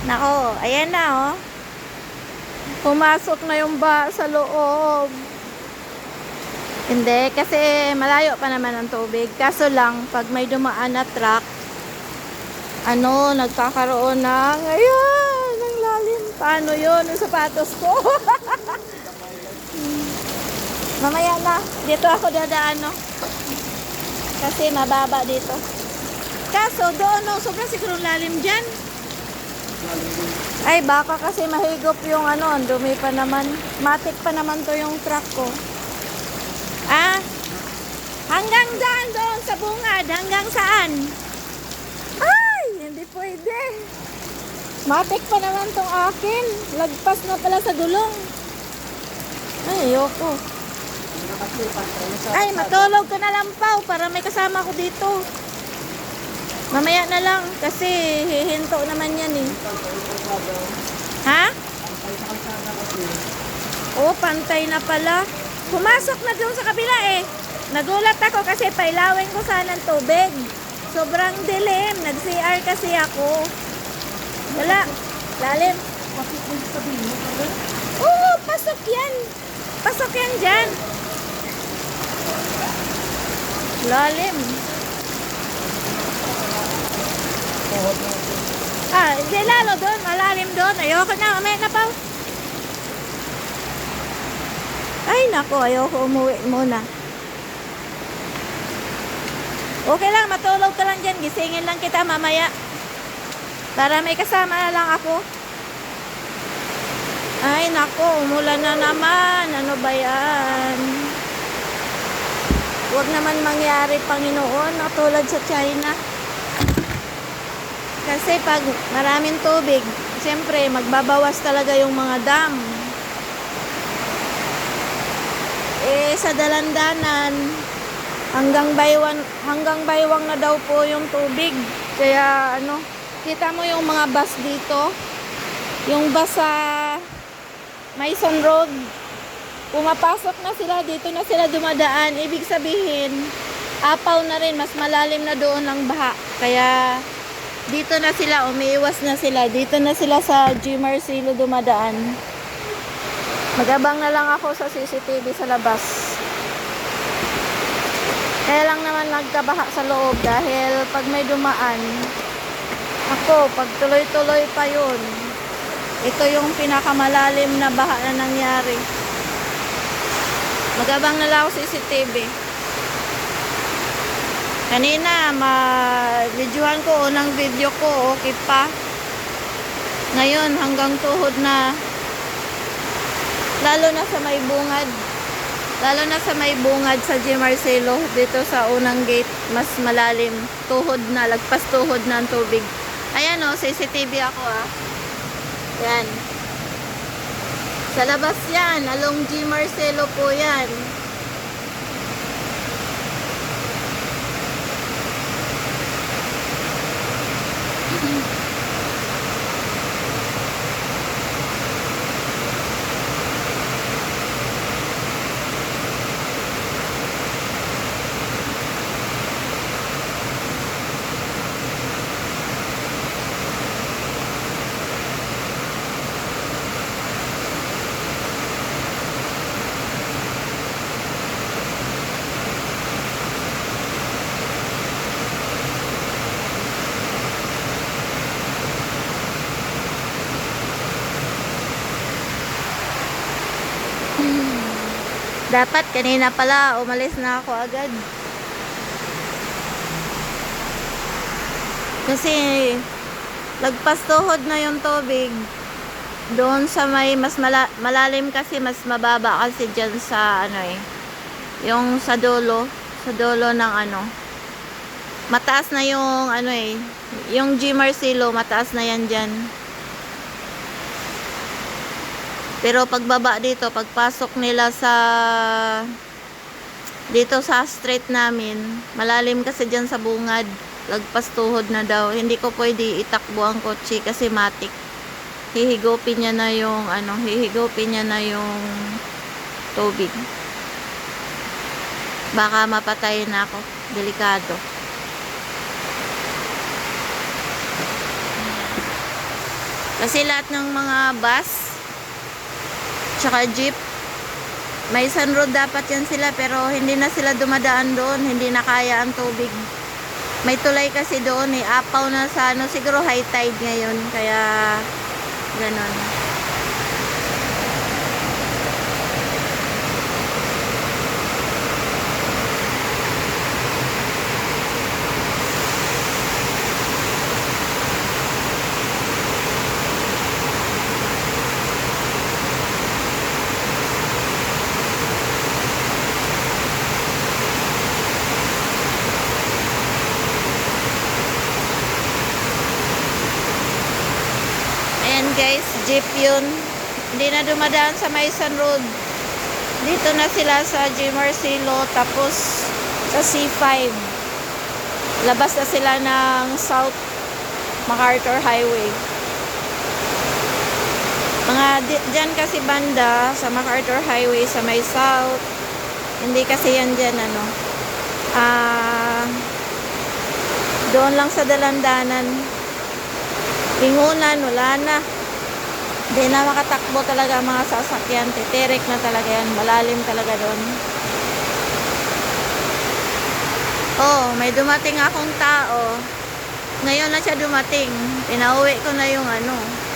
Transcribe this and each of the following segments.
Nako, ayan na oh. Pumasok na yung sa loob. Hindi, kasi malayo pa naman ang tubig. Kaso lang, pag may dumaan na truck, nagkakaroon ng, ayan, ng lalim. Paano yun? Yung sapatos ko. Mamaya na. Dito ako dadaan, no? Kasi mababa dito. Kaso, doon, no? Sobrang siguro lalim dyan. Ay, baka kasi mahigop yung dumi pa naman. Matik pa naman to yung truck ko. Ah, hanggang daan doon sa bungad. Hanggang saan? Ay, hindi pwede. Matik pa naman tong akin. Lagpas na pala sa gulong. Ay, ayoko. Ay, matulog ka na lang, Pao, para may kasama ko dito. Mamaya na lang, kasi hihinto naman yan eh. Ha? Oo, pantay na pala. Pumasok na doon sa kabila eh. Nagulat ako kasi pailawin ko sana ng tubig. Sobrang dilim. Nag-CR kasi ako. Wala. Lalim. Oo, pasok yan. Pasok yan dyan. Lalim. Hindi lalo doon. Malalim doon. Ayoko na. Umay na pa. Ay, nako. Ayoko umuwi muna. Okay lang. Matulog ka lang dyan. Gisingin lang kita mamaya. Para may kasama na lang ako. Ay, nako. Umulan na naman. Ano ba yan? Huwag naman mangyari, Panginoon. Katulad sa China. Kasi pag maraming tubig, siyempre magbabawas talaga yung mga dam. Sa dalandanan, hanggang baywang na daw po yung tubig. Kaya kita mo yung mga bus dito. Yung bus sa Maison Road, pumapasok na sila, dito na sila dumadaan. Ibig sabihin, apaw na rin, mas malalim na doon ang baha. Kaya dito na sila, umiiwas na sila. Dito na sila sa G. Marcelo dumadaan. Magabang na lang ako sa CCTV sa labas. Kaya lang naman nagkabaha sa loob dahil pag may dumaan, pag tuloy-tuloy pa yun, ito yung pinakamalalim na baha na nangyari. Magabang na lang ako sa CCTV. Kanina, videohan ko, unang video ko, okay pa. Ngayon, hanggang tuhod na. Lalo na sa may bungad. Lalo na sa may bungad sa G. Marcelo. Dito sa unang gate, mas malalim. Tuhod na, lagpas tuhod na ang tubig. Ayan o, CCTV ako Yan. Sa labas yan, along G. Marcelo po yan. Dapat kanina pala umalis na ako agad. Kasi lagpas tuhod na yung tubig. Doon sa may mas malalim kasi, mas mababa kasi dyan sa yung sa dulo ng mataas na yung yung G. Marcelo, mataas na yan dyan. Pero pagbaba dito, pagpasok nila dito sa street namin, malalim kasi dyan sa bungad. Lagpas tuhod na daw. Hindi ko pwede itakbo ang kotse kasi matik. Hihigupin niya na yung tubig. Baka mapatay na ako. Delikado. Kasi lahat ng mga bus, tsaka jeep, may sunroad dapat yan sila, pero hindi na sila dumadaan doon, hindi na kaya ang tubig. May tulay kasi doon eh, apaw na sa ano, siguro high tide ngayon, kaya ganon. Ayan guys, jeep yun. Hindi na dumadaan sa Maison Road. Dito na sila sa G. Marcelo, tapos sa C5. Labas na sila ng South MacArthur Highway. Dyan kasi banda sa MacArthur Highway sa may South. Hindi kasi yan dyan ano. Doon lang sa dalandanan. Lingunan, wala na. Hindi na makatakbo talaga mga sasakyan. Titirik na talaga yan. Malalim talaga doon. Oh, may dumating akong tao. Ngayon na siya dumating. Pinauwi ko na yung ano.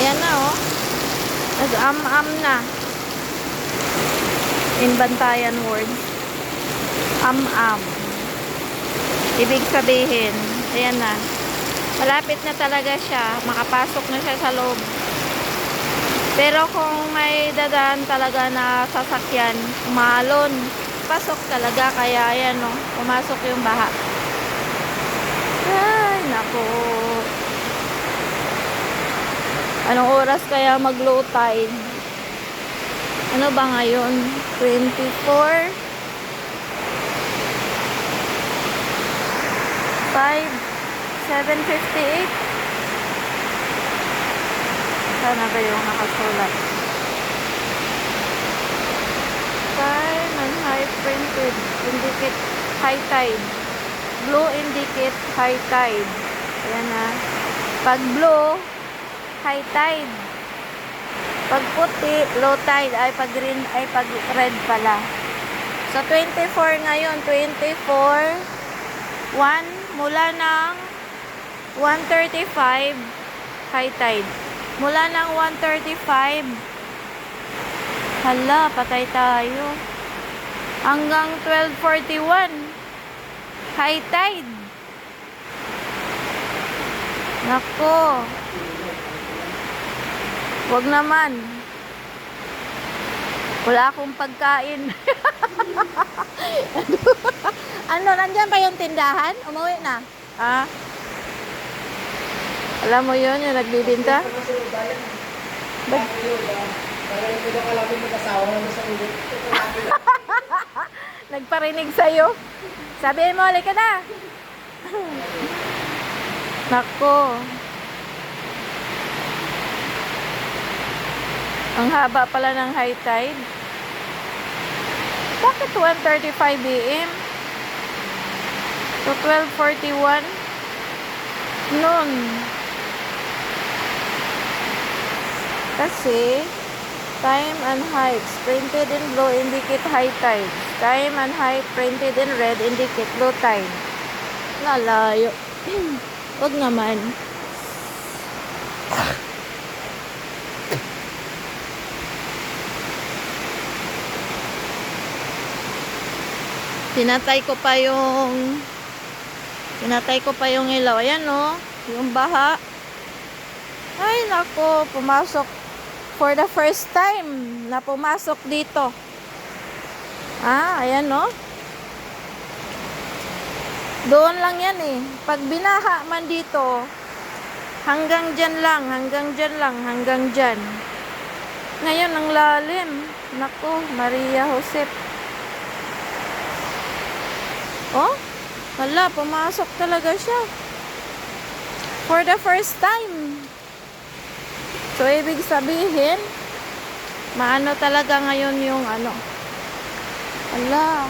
Ayan na oh. Nag-am-am na. In Bantayan word. Am-am. Ibig sabihin, ayan na. Malapit na talaga siya. Makapasok na siya sa loob. Pero kung may dadaan talaga na sasakyan, umalon. Pasok talaga. Kaya ayan oh. Pumasok yung baha. Ay, naku. Anong oras kaya mag-low tide? Ano ba ngayon? 24? 7:58? Sana ba yung nakasulat? Time and high printed. Indicate high tide. Blue indicate high tide. Ayan na. Pag blue, high tide. Pag puti, low tide. Ay, pag green, ay pag red pala. So, 24 ngayon. 24. 1, mula ng 1:35, high tide. Mula ng 1:35, hala, patay tayo. Hanggang 12:41, high tide. Nako. Wag naman. Wala akong pagkain. Ano, nandyan pa yung tindahan? Umuwi na. Ah? Alam mo yun, yung nagbibinta? Nagparinig sa'yo. Sabihin mo, halika na. Nako. Ang haba pala ng high tide. Bakit 1:35 AM? So 12:41 noon. Kasi time and height printed in blue indicate high tide. Time and height printed in red indicate low tide. Lalayo. Wag naman. Pinatay ko pa yung ilaw. Ayan no, yung baha. Ay nako, pumasok for the first time na pumasok dito. Ayan no. Doon lang yan eh. Pag binaha man dito, hanggang dyan lang, hanggang dyan. Ngayon ang lalim. Nako, Maria Josep. Oh, wala, pumasok talaga siya. For the first time. So, ibig sabihin, maano talaga ngayon yung ano. Ala.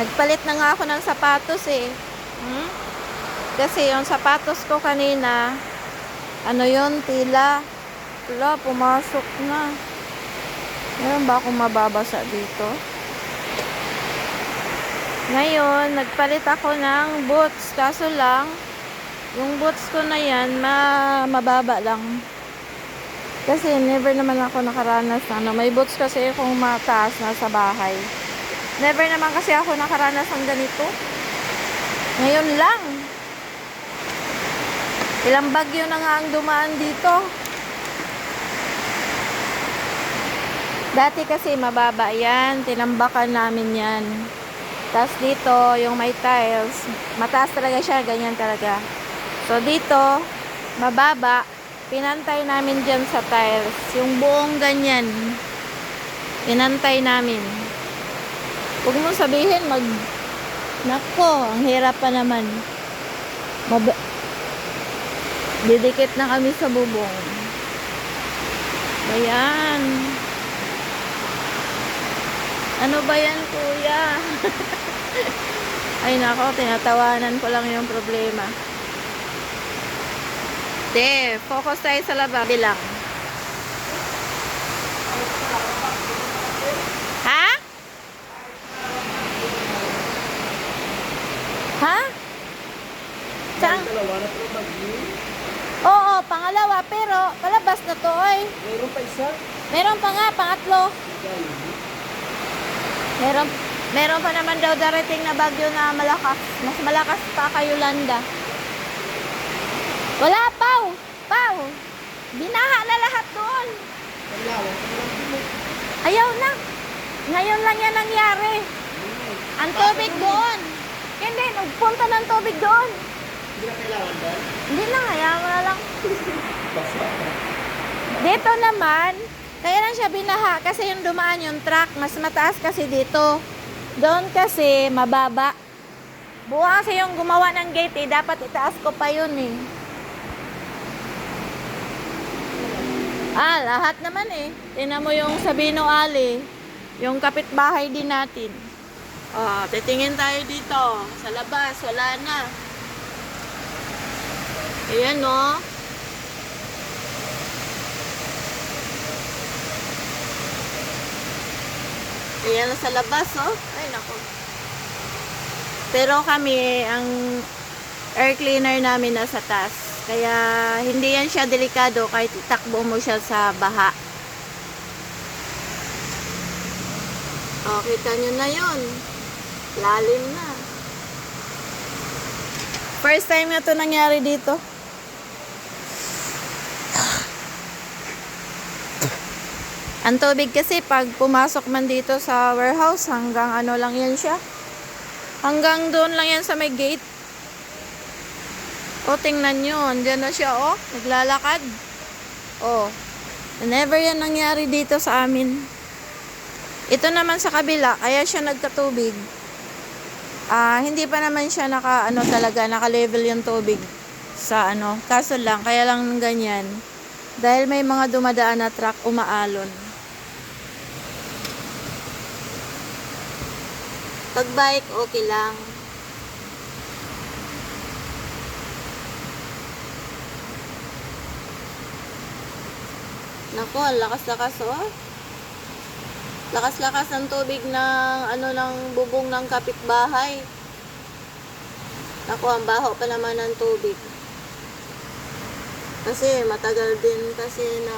Nagpalit na nga ako ng sapatos eh. Kasi yung sapatos ko kanina, ano yun, tila. Wala, pumasok na. Meron ba akong mababasa dito? Ngayon, nagpalit ako ng boots. Kaso lang, yung boots ko na yan, mababa lang. Kasi never naman ako nakaranas na ano. May boots kasi akong mataas na sa bahay. Never naman kasi ako nakaranas ng ganito. Ngayon lang. Ilang bagyo na nga ang dumaan dito. Dati kasi mababa yan. Tinambakan namin yan. Tapos dito, yung may tiles, mataas talaga siya, ganyan talaga. So dito, mababa, pinantay namin dyan sa tiles. Yung buong ganyan, pinantay namin. Huwag mo sabihin, nako, ang hirap pa naman. Didikit na kami sa bubong. Ayan. Ano ba yan, kuya? Ay nako, tinatawanan ko lang yung problema. Focus tayo sa labas. Bilang. Ha? Ha? Saan? Oo, pangalawa, pero palabas na to, oy. Mayroon pa isa? Meron pa nga, pangatlo. Meron pa naman daw darating na bagyo na malakas. Mas malakas pa kay Yolanda. Wala, Pau! Pau! Binaha na lahat doon. Ayaw na. Ngayon lang yan nangyari. Ang tubig doon. Hindi, nagpunta ng tubig doon. Hindi na kailangan ba? Hindi na, hayaan mo na lang. Dito naman, kaya lang siya binaha kasi yung dumaan yung truck, mas mataas kasi dito. Doon kasi mababa. Buwa kasi yung gumawa ng gate eh, dapat itaas ko pa yun eh. Lahat naman eh. Tingnan mo yung Sabino Ali, yung kapitbahay din natin. Titingin tayo dito. Sa labas, wala na. Ayan o. Ayan sa labas, oh. Ay, nako. Pero kami, ang air cleaner namin nasa taas. Kaya, hindi yan siya delikado kahit itakbo mo siya sa baha. Kita nyo na yun. Lalim na. First time na to nangyari dito. Ang tubig kasi pag pumasok man dito sa warehouse, hanggang ano lang yan siya. Hanggang doon lang yan sa may gate. Tingnan nyo. Andyan na siya, naglalakad. Never yan nangyari dito sa amin. Ito naman sa kabila, kaya siya nagkatubig. Hindi pa naman siya naka-level yung tubig sa Kaso lang, kaya lang ganyan. Dahil may mga dumadaan na truck umaalon. Pag bike, okay lang. Nako, lakas-lakas Lakas-lakas ng tubig ng bubong ng kapitbahay. Nako, ang baho pa naman ng tubig. Kasi matagal din kasi na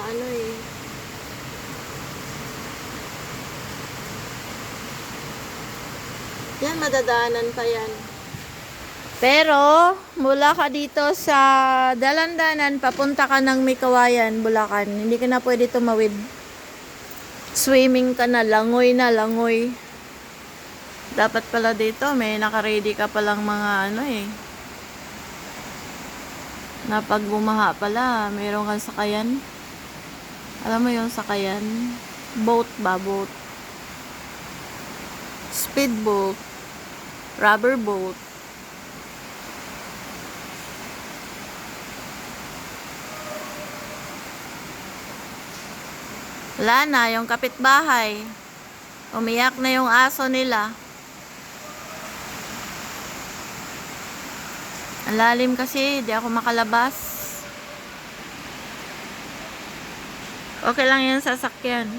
Yan, madadaanan pa yan. Pero, mula ka dito sa Dalandanan, papunta ka ng Mikawayan, Bulacan. Hindi ka na pwede tumawid. Swimming ka na, langoy na, langoy. Dapat pala dito, may naka-ready ka palang mga na pag bumaha pala, mayroon kang sakayan. Alam mo yung sakayan? Boat ba? Boat. Speedboat. Rubber boat. Wala na, yung kapitbahay. Umiyak na yung aso nila. Ang lalim kasi, di ako makalabas. Okay lang yung sasakyan.